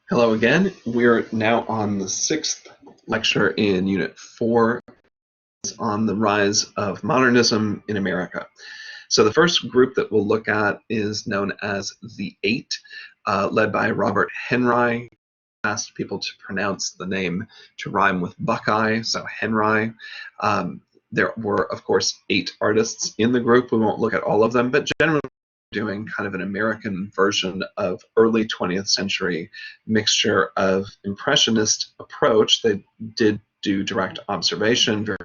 Hello again. We're now on the sixth lecture in Unit 4 on the rise of modernism in America. So the first group that we'll look at is known as the Eight, led by Robert Henry. Asked people to pronounce the name to rhyme with Buckeye, so Henry. There were, of course, 8 artists in the group. We won't look at all of them, but generally doing kind of an American version of early 20th century mixture of impressionist approach. They did do direct observation, very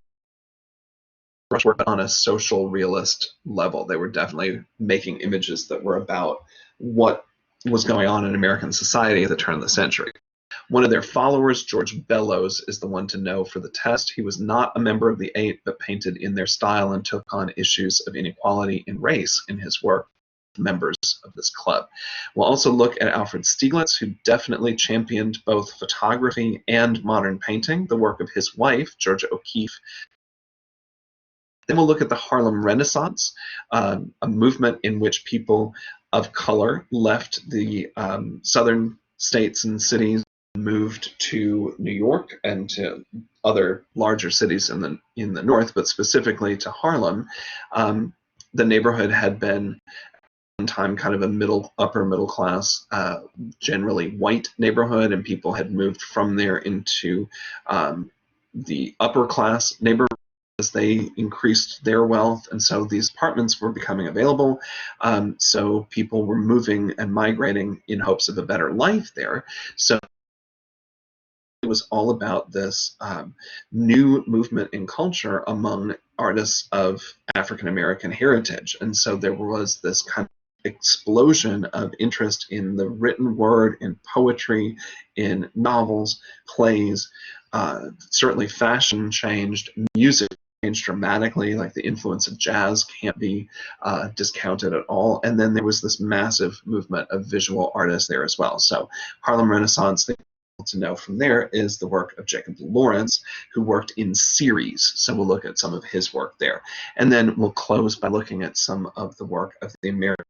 much work on a social realist level. They were definitely making images that were about what was going on in American society at the turn of the century. One of their followers, George Bellows, is the one to know for the test. He was not a member of the Eight, but painted in their style and took on issues of inequality in race in his work. Members of this club. We'll also look at Alfred Stieglitz, who definitely championed both photography and modern painting, the work of his wife, Georgia O'Keeffe. Then we'll look at the Harlem Renaissance, a movement in which people of color left the southern states and cities and moved to New York and to other larger cities in the north, but specifically to Harlem. The neighborhood had been time kind of a upper middle class, generally white neighborhood, and people had moved from there into the upper class neighborhood as they increased their wealth, and so these apartments were becoming available. So people were moving and migrating in hopes of a better life there. So it was all about this new movement in culture among artists of African American heritage, and so there was this kind of explosion of interest in the written word, in poetry, in novels, plays. Certainly fashion changed, music changed dramatically, like the influence of jazz can't be discounted at all. And then there was this massive movement of visual artists there as well. So Harlem Renaissance, to know from there is the work of Jacob Lawrence, who worked in series. So we'll look at some of his work there. And then we'll close by looking at some of the work of the American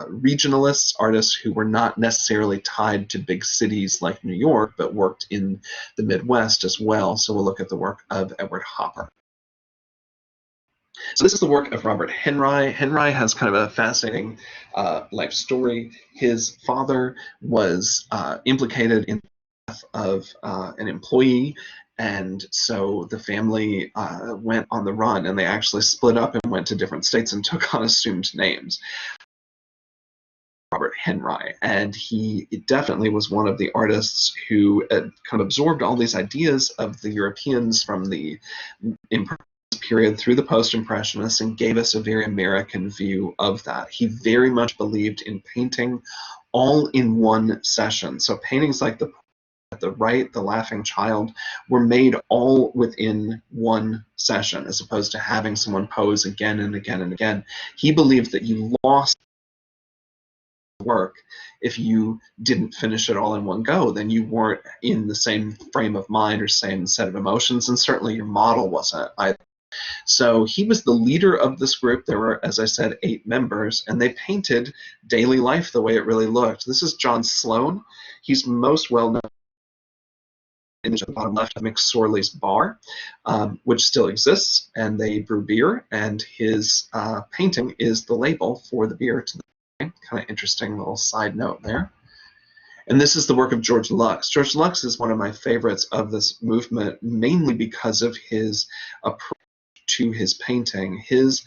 regionalists, artists who were not necessarily tied to big cities like New York, but worked in the Midwest as well. So we'll look at the work of Edward Hopper. So this is the work of Robert Henry. Henry has kind of a fascinating life story. His father was implicated in the death of an employee, and so the family went on the run, and they actually split up and went to different states and took on assumed names. Robert Henry, and he definitely was one of the artists who kind of absorbed all these ideas of the Europeans from the Impressionist period through the Post-Impressionists and gave us a very American view of that. He very much believed in painting all in one session. So paintings like at the right, The Laughing Child, were made all within one session, as opposed to having someone pose again and again and again. He believed that you lost work if you didn't finish it all in one go. Then you weren't in the same frame of mind or same set of emotions, and certainly your model wasn't either. So he was the leader of this group. There were, as I said, 8 members, and they painted daily life the way it really looked. This is John Sloan. He's most well known image at the bottom left of McSorley's bar, which still exists, and they brew beer, and his painting is the label for the beer to the kind of interesting little side note there. And this is the work of George Lux. George Lux is one of my favorites of this movement, mainly because of his approach to his painting. His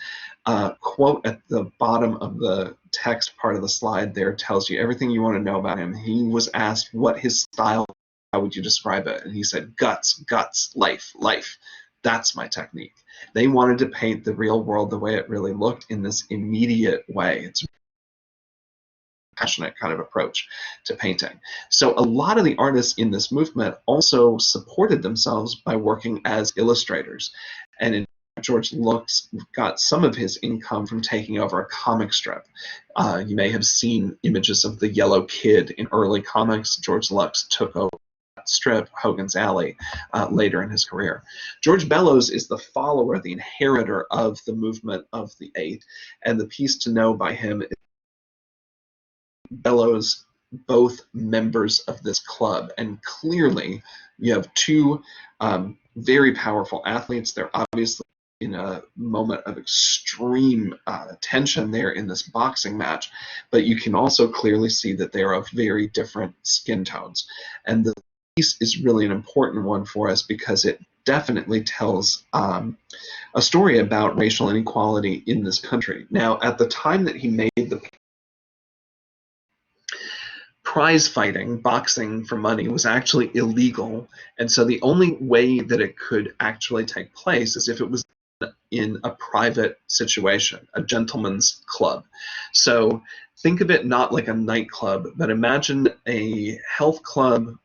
quote at the bottom of the text part of the slide there tells you everything you want to know about him. He was asked what his style, how would you describe it? And he said, guts, guts, life, life. That's my technique. They wanted to paint the real world the way it really looked in this immediate way. It's passionate kind of approach to painting. So a lot of the artists in this movement also supported themselves by working as illustrators. And in George Lux got some of his income from taking over a comic strip. You may have seen images of the Yellow Kid in early comics. George Lux took over that strip, Hogan's Alley, later in his career. George Bellows is the follower, the inheritor of the movement of the Eight, and the piece to know by him is Bellows both members of this club. And clearly, you have two very powerful athletes. They're obviously in a moment of extreme tension there in this boxing match, but you can also clearly see that they are of very different skin tones. And the piece is really an important one for us because it definitely tells a story about racial inequality in this country. Now, at the time that he made the prize fighting, boxing for money, was actually illegal, and so the only way that it could actually take place is if it was in a private situation, a gentleman's club. So think of it not like a nightclub, but imagine a health club,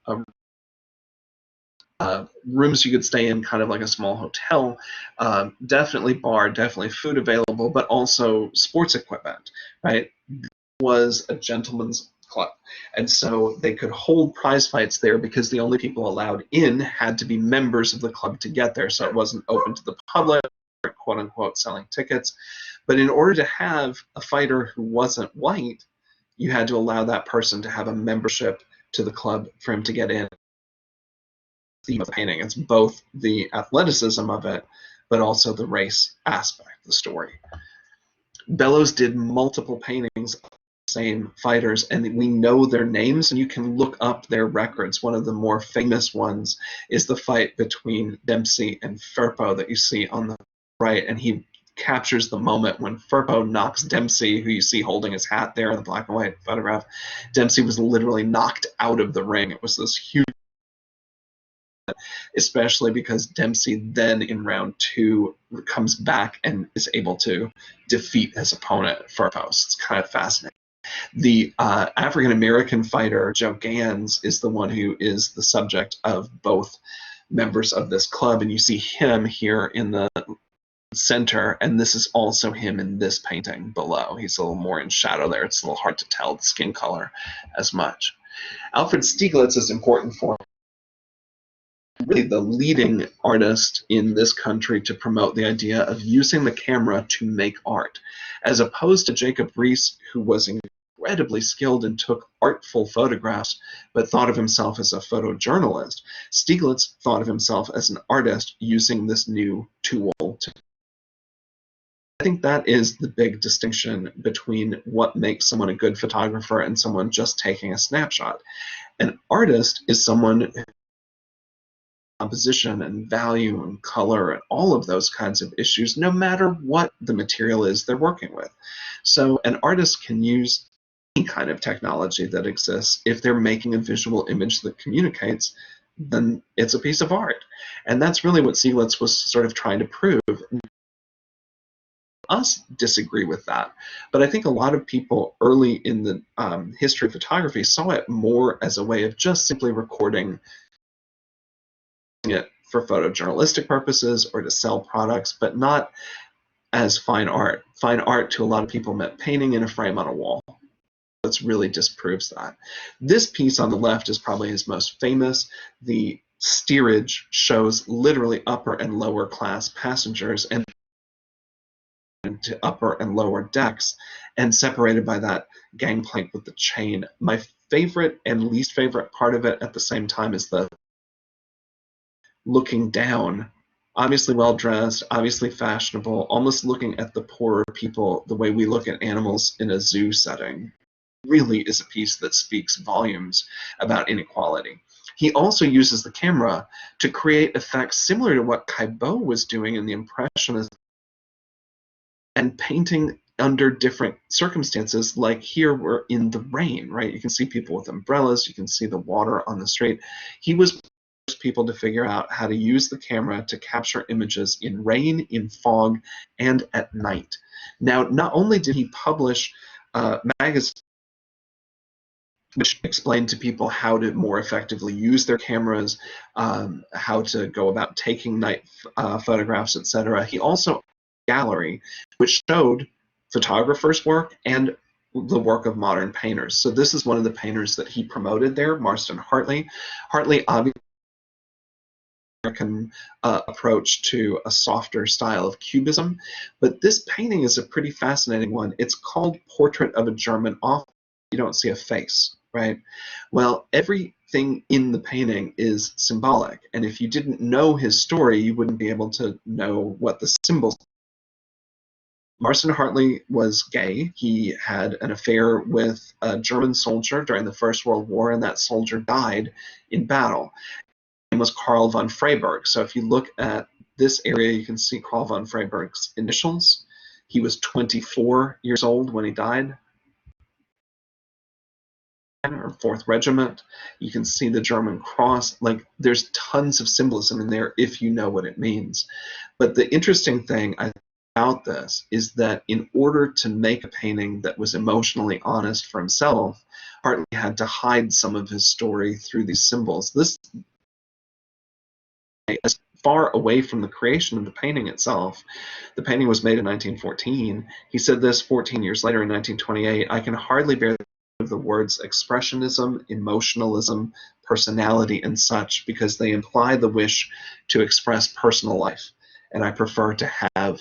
rooms you could stay in, kind of like a small hotel, definitely bar, definitely food available, but also sports equipment, right? It was a gentleman's club. And so they could hold prize fights there because the only people allowed in had to be members of the club to get there. So it wasn't open to the public, quote unquote, selling tickets. But in order to have a fighter who wasn't white, you had to allow that person to have a membership to the club for him to get in. Theme of the painting, it's both the athleticism of it, but also the race aspect of the story. Bellows did multiple paintings of the same fighters, and we know their names, and you can look up their records. One of the more famous ones is the fight between Dempsey and Firpo that you see on the right, and he captures the moment when Firpo knocks Dempsey, who you see holding his hat there in the black and white photograph. Dempsey was literally knocked out of the ring. It was this huge, especially because Dempsey then in round 2 comes back and is able to defeat his opponent, Firpo. It's kind of fascinating. The African-American fighter, Joe Gans, is the one who is the subject of both members of this club, and you see him here in the center, and this is also him in this painting below. He's a little more in shadow there. It's a little hard to tell the skin color as much. Alfred Stieglitz is important for really the leading artist in this country to promote the idea of using the camera to make art, as opposed to Jacob Riis, who was incredibly skilled and took artful photographs, but thought of himself as a photojournalist. Stieglitz thought of himself as an artist using this new tool. I think that is the big distinction between what makes someone a good photographer and someone just taking a snapshot. An artist is someone composition and value and color and all of those kinds of issues, no matter what the material is they're working with. So an artist can use any kind of technology that exists. If they're making a visual image that communicates, then it's a piece of art. And that's really what Stieglitz was sort of trying to prove. Us disagree with that, but I think a lot of people early in the history of photography saw it more as a way of just simply recording it for photojournalistic purposes or to sell products, but not as fine art. Fine art to a lot of people meant painting in a frame on a wall. This really disproves that. This piece on the left is probably his most famous. The steerage shows literally upper and lower class passengers and to upper and lower decks, and separated by that gangplank with the chain. My favorite and least favorite part of it at the same time is the looking down, obviously well-dressed, obviously fashionable, almost looking at the poorer people the way we look at animals in a zoo setting. Really is a piece that speaks volumes about inequality. He also uses the camera to create effects similar to what Caillebotte was doing in the Impressionism and painting under different circumstances, like here we're in the rain, right? You can see people with umbrellas, you can see the water on the street. He was people to figure out how to use the camera to capture images in rain, in fog, and at night. Now, not only did he publish magazines which explained to people how to more effectively use their cameras, how to go about taking night photographs, etc., he also had a gallery which showed photographers' work and the work of modern painters. So this is one of the painters that he promoted there, Marston Hartley. Hartley obviously American approach to a softer style of cubism, but this painting is a pretty fascinating one. It's called Portrait of a German Officer. You don't see a face right? Well, everything in the painting is symbolic, and if you didn't know his story, you wouldn't be able to know what the symbols. Marston Hartley was gay. He had an affair with a German soldier during the First World War, and that soldier died in battle. His name was Karl von Freyberg. So if you look at this area, you can see Karl von Freyberg's initials. He was 24 years old when he died, or 4th Regiment. You can see the German cross. Like, there's tons of symbolism in there if you know what it means. But the interesting thing about this is that in order to make a painting that was emotionally honest for himself, Hartley had to hide some of his story through these symbols. This is far away from the creation of the painting itself. The painting was made in 1914. He said this 14 years later in 1928, "I can hardly bear the words expressionism, emotionalism, personality, and such, because they imply the wish to express personal life, and I prefer to have."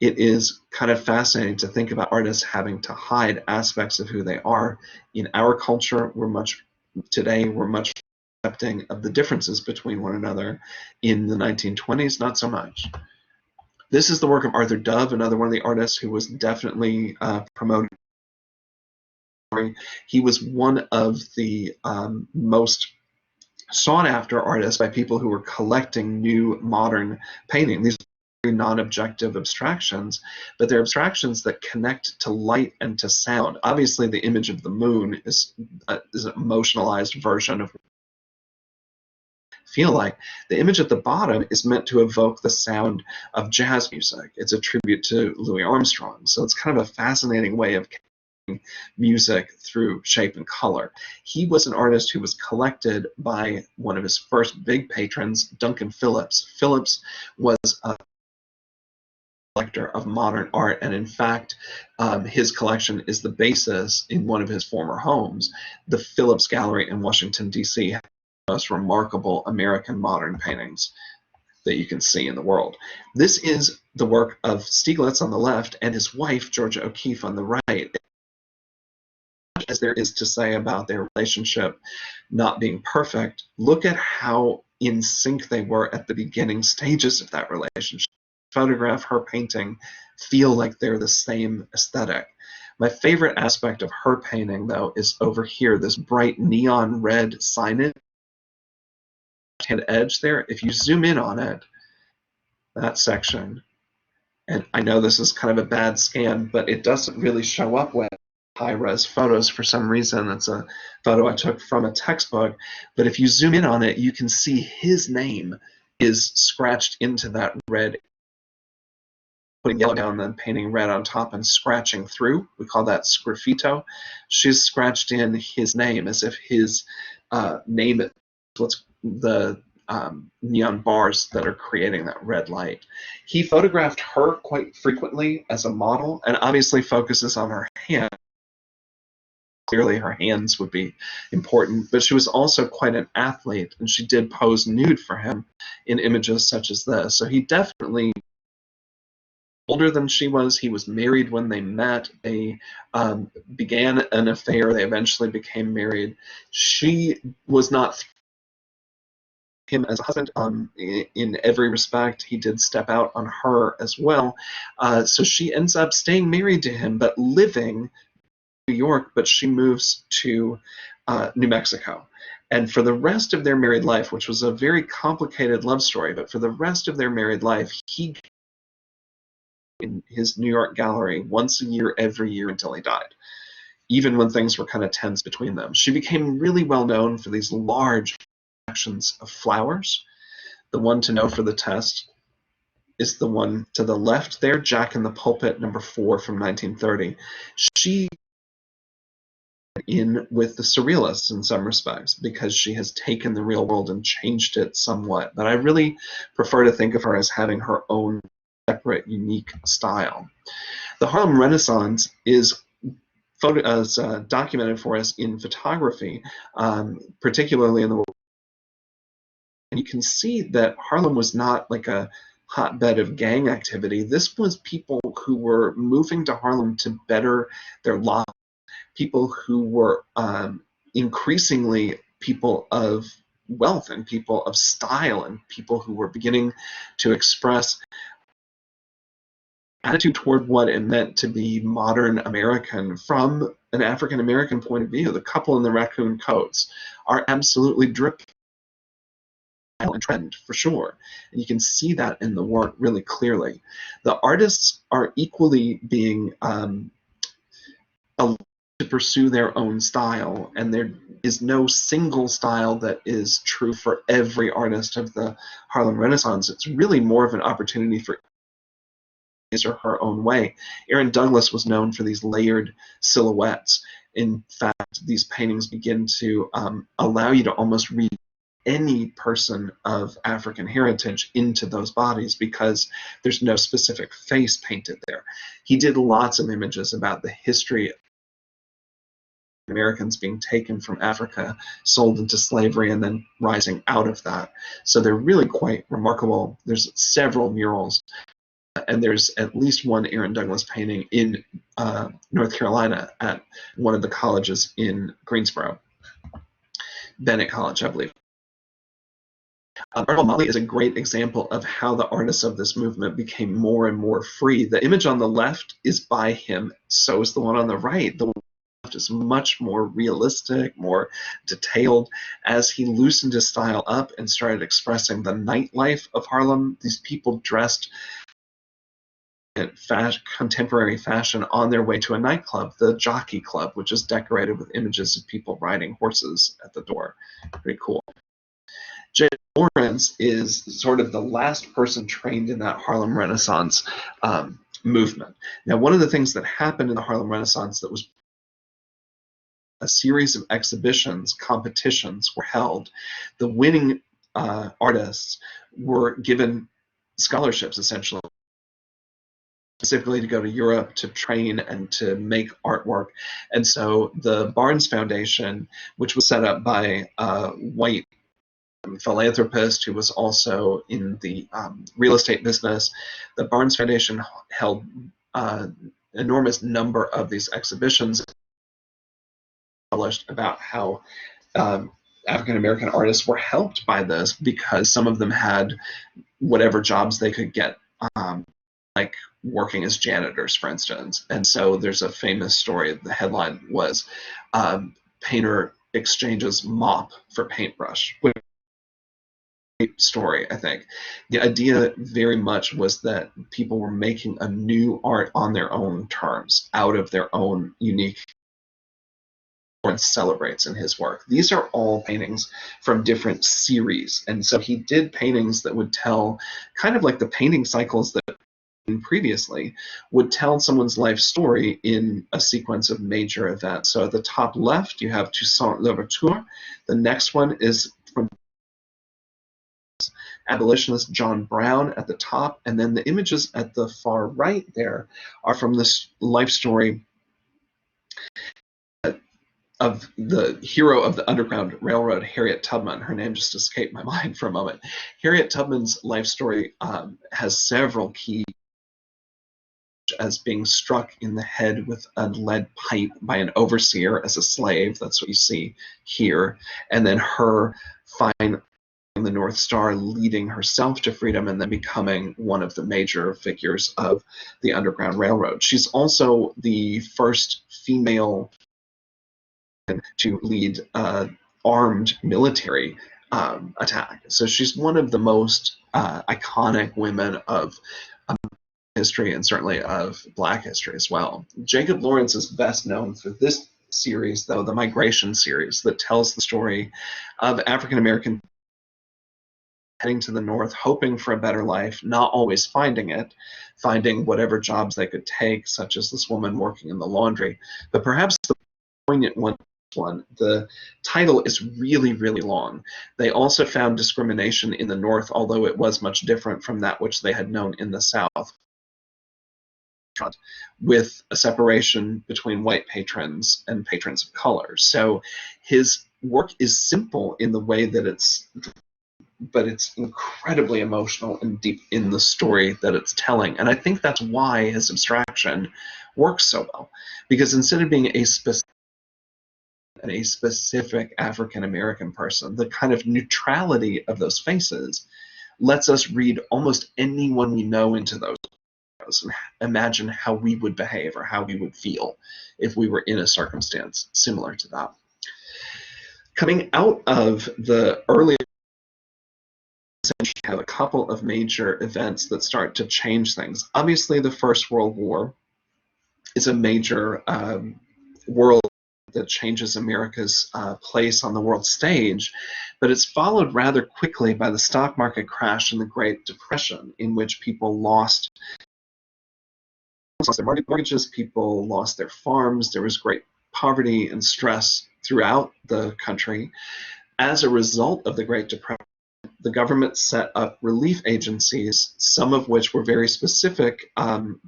It is kind of fascinating to think about artists having to hide aspects of who they are. In our culture, we're much accepting of the differences between one another. In the 1920s, not so much. This is the work of Arthur Dove, another one of the artists who was definitely promoted. He was one of the most sought after artists by people who were collecting new modern painting. These are non-objective abstractions, but they're abstractions that connect to light and to sound. Obviously, the image of the moon is an emotionalized version of feel like. The image at the bottom is meant to evoke the sound of jazz music. It's a tribute to Louis Armstrong. So it's kind of a fascinating way of music through shape and color. He was an artist who was collected by one of his first big patrons, Duncan Phillips. Phillips was a collector of modern art, and in fact, his collection is the basis in one of his former homes. The Phillips Gallery in Washington, D.C. has the most remarkable American modern paintings that you can see in the world. This is the work of Stieglitz on the left and his wife, Georgia O'Keeffe, on the right. As there is to say about their relationship not being perfect, look at how in sync they were at the beginning stages of that relationship. Photograph, her painting, feel like they're the same aesthetic. My favorite aspect of her painting, though, is over here, this bright neon red signage, left-hand edge there. If you zoom in on it, that section, and I know this is kind of a bad scan, but it doesn't really show up with high-res photos for some reason. That's a photo I took from a textbook, but if you zoom in on it, you can see his name is scratched into that red, putting yellow down, then painting red on top and scratching through. We call that sgraffito. She's scratched in his name as if his name is what's the neon bars that are creating that red light. He photographed her quite frequently as a model, and obviously focuses on her hand. Clearly her hands would be important, but she was also quite an athlete, and she did pose nude for him in images such as this. So he definitely older than she was. He was married when they met. They began an affair. They eventually became married. She was not him as a husband in every respect. He did step out on her as well. So she ends up staying married to him, but living New York, but she moves to New Mexico. And for the rest of their married life, which was a very complicated love story, but for the rest of their married life, he in his New York gallery once a year, every year until he died, even when things were kind of tense between them. She became really well known for these large collections of flowers. The one to know for the test is the one to the left there, Jack in the Pulpit, number 4 from 1930. She in with the surrealists in some respects because she has taken the real world and changed it somewhat. But I really prefer to think of her as having her own separate, unique style. The Harlem Renaissance is documented for us in photography, particularly in the. And you can see that Harlem was not like a hotbed of gang activity. This was people who were moving to Harlem to better their lives. people who were increasingly people of wealth and people of style and people who were beginning to express attitude toward what it meant to be modern American from an African American point of view. The couple in the raccoon coats are absolutely dripping and trend for sure, and you can see that in the work really clearly. The artists are equally being allowed to pursue their own style, and there is no single style that is true for every artist of the Harlem Renaissance. It's really more of an opportunity for his or her own way. Aaron Douglas was known for these layered silhouettes. In fact, these paintings begin to allow you to almost read any person of African heritage into those bodies because there's no specific face painted there. He did lots of images about the history of Americans being taken from Africa, sold into slavery, and then rising out of that. So they're really quite remarkable. There's several murals, and there's at least one Aaron Douglas painting in North Carolina at one of the colleges in Greensboro, Bennett College, I believe. Earl Motley is a great example of how the artists of this movement became more and more free. The image on the left is by him, so is the one on the right. The one on the left is much more realistic, more detailed. As he loosened his style up and started expressing the nightlife of Harlem, these people dressed in contemporary fashion on their way to a nightclub, the Jockey Club, which is decorated with images of people riding horses at the door. Pretty cool. J. Lawrence is sort of the last person trained in that Harlem Renaissance movement. Now, one of the things that happened in the Harlem Renaissance that was a series of exhibitions, competitions were held. The winning artists were given scholarships, essentially, specifically to go to Europe to train and to make artwork. And so the Barnes Foundation, which was set up by a white philanthropist who was also in the real estate business, the Barnes Foundation held enormous number of these exhibitions published about how African American artists were helped by this because some of them had whatever jobs they could get, like working as janitors, for instance. And so there's a famous story, the headline was painter exchanges mop for paintbrush, which story, I think. The idea very much was that people were making a new art on their own terms, out of their own unique. Lawrence celebrates in his work. These are all paintings from different series, and so he did paintings that would tell, kind of like the painting cycles that previously, would tell someone's life story in a sequence of major events. So at the top left, you have Toussaint Louverture. The next one is from abolitionist John Brown at the top, and then the images at the far right there are from this life story of the hero of the Underground Railroad, Harriet Tubman. Her name just escaped my mind for a moment. Harriet Tubman's life story has several key, as being struck in the head with a lead pipe by an overseer as a slave. That's what you see here. And then her finding the North Star, leading herself to freedom, and then becoming one of the major figures of the Underground Railroad. She's also the first female to lead armed military attack. So she's one of the most iconic women of history, and certainly of Black history as well. Jacob Lawrence is best known for this series, though, the Migration series, that tells the story of African American heading to the North, hoping for a better life, not always finding it, finding whatever jobs they could take, such as this woman working in the laundry. But perhaps the poignant one, the title is really, really long. They also found discrimination in the North, although it was much different from that which they had known in the South, with a separation between white patrons and patrons of color. So his work is simple in the way that but it's incredibly emotional and deep in the story that it's telling. And I think that's why his abstraction works so well, because instead of being a specific and a specific African American person. The kind of neutrality of those faces lets us read almost anyone we know into those and imagine how we would behave or how we would feel if we were in a circumstance similar to that. Coming out of the early century, we have a couple of major events that start to change things. Obviously, the First World War is a major world that changes America's place on the world stage, but it's followed rather quickly by the stock market crash and the Great Depression, in which people lost their mortgages, people lost their farms, there was great poverty and stress throughout the country. As a result of the Great Depression, the government set up relief agencies, some of which were very specific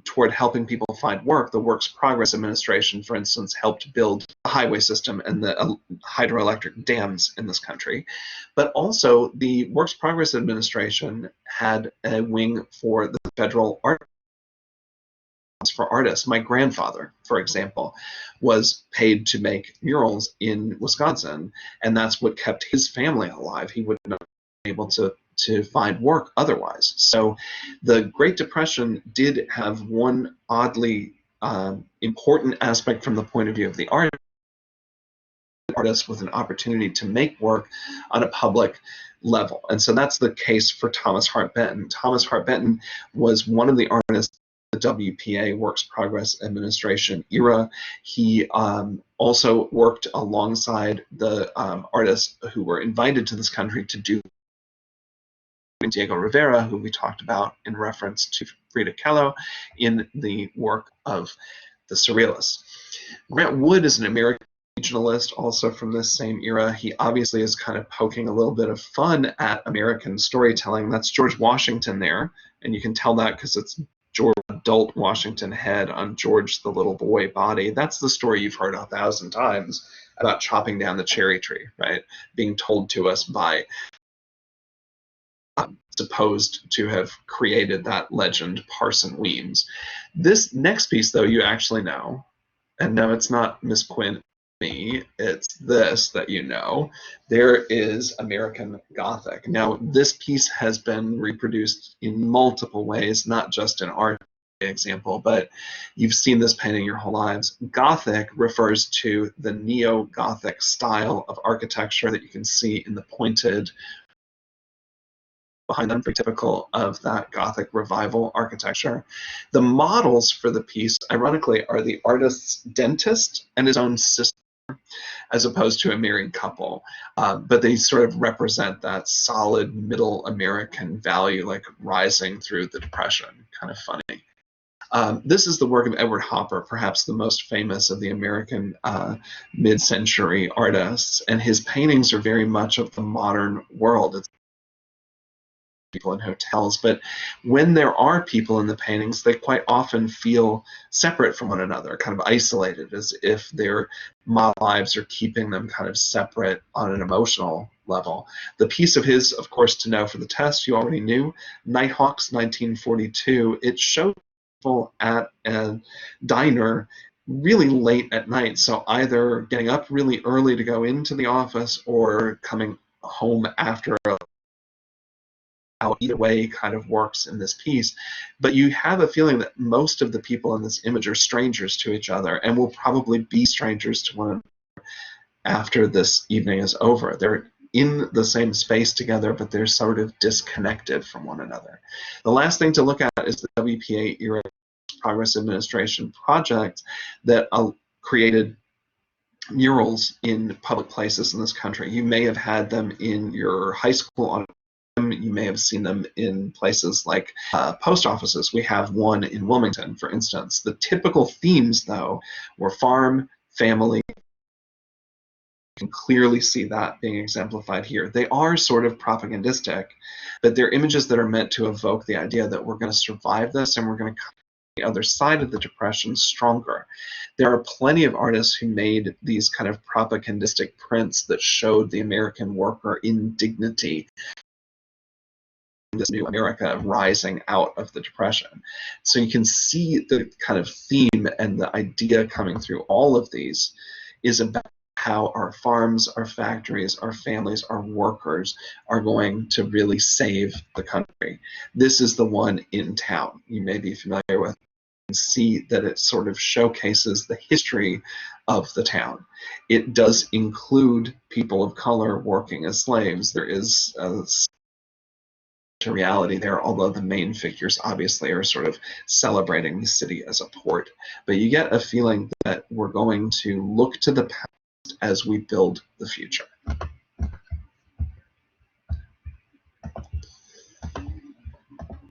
toward helping people find work. The Works Progress Administration, for instance, helped build the highway system and the hydroelectric dams in this country. But also, the Works Progress Administration had a wing for the federal art for artists. My grandfather, for example, was paid to make murals in Wisconsin, and that's what kept his family alive. He wouldn't have been able to find work otherwise. So the Great Depression did have one oddly important aspect from the point of view of the artist with an opportunity to make work on a public level. And so that's the case for Thomas Hart Benton. Thomas Hart Benton was one of the artists the WPA, Works Progress Administration era. He also worked alongside the artists who were invited to this country to do Diego Rivera, who we talked about in reference to Frida Kahlo in the work of the Surrealists. Grant Wood is an American regionalist also from this same era. He obviously is kind of poking a little bit of fun at American storytelling. That's George Washington there, and you can tell that because it's George adult Washington head on George the little boy body. That's the story you've heard 1,000 times about chopping down the cherry tree, right? Being told to us by supposed to have created that legend, Parson Weems. This next piece, though, you actually know, and no, it's not Miss Quinn, me, it's this that you know. There is American Gothic. Now, this piece has been reproduced in multiple ways, not just in art example, but you've seen this painting your whole lives. Gothic refers to the neo-Gothic style of architecture that you can see in the pointed behind them, very typical of that Gothic revival architecture. The models for the piece, ironically, are the artist's dentist and his own sister, as opposed to a married couple. But they sort of represent that solid middle American value, like rising through the Depression. Kind of funny. This is the work of Edward Hopper, perhaps the most famous of the American mid-century artists, and his paintings are very much of the modern world. It's people in hotels, but when there are people in the paintings, they quite often feel separate from one another, kind of isolated, as if their lives are keeping them kind of separate on an emotional level. The piece of his, of course, to know for the test, you already knew, Nighthawks, 1942. It showed people at a diner really late at night, so either getting up really early to go into the office or coming home after a how either way kind of works in this piece, but you have a feeling that most of the people in this image are strangers to each other and will probably be strangers to one another after this evening is over. They're in the same space together, but they're sort of disconnected from one another. The last thing to look at is the WPA era Progress Administration project that created murals in public places in this country. You may have had them in your high school auditorium. You may have seen them in places like post offices. We have one in Wilmington, for instance. The typical themes, though, were farm, family. You can clearly see that being exemplified here. They are sort of propagandistic, but they're images that are meant to evoke the idea that we're going to survive this and we're going to come to the other side of the Depression stronger. There are plenty of artists who made these kind of propagandistic prints that showed the American worker in dignity, this new America rising out of the Depression. So you can see the kind of theme and the idea coming through all of these is about how our farms, our factories, our families, our workers are going to really save the country. This is the one in town. You may be familiar with it and see that it sort of showcases the history of the town. It does include people of color working as slaves. There is a to reality there, although the main figures obviously are sort of celebrating the city as a port. But you get a feeling that we're going to look to the past as we build the future.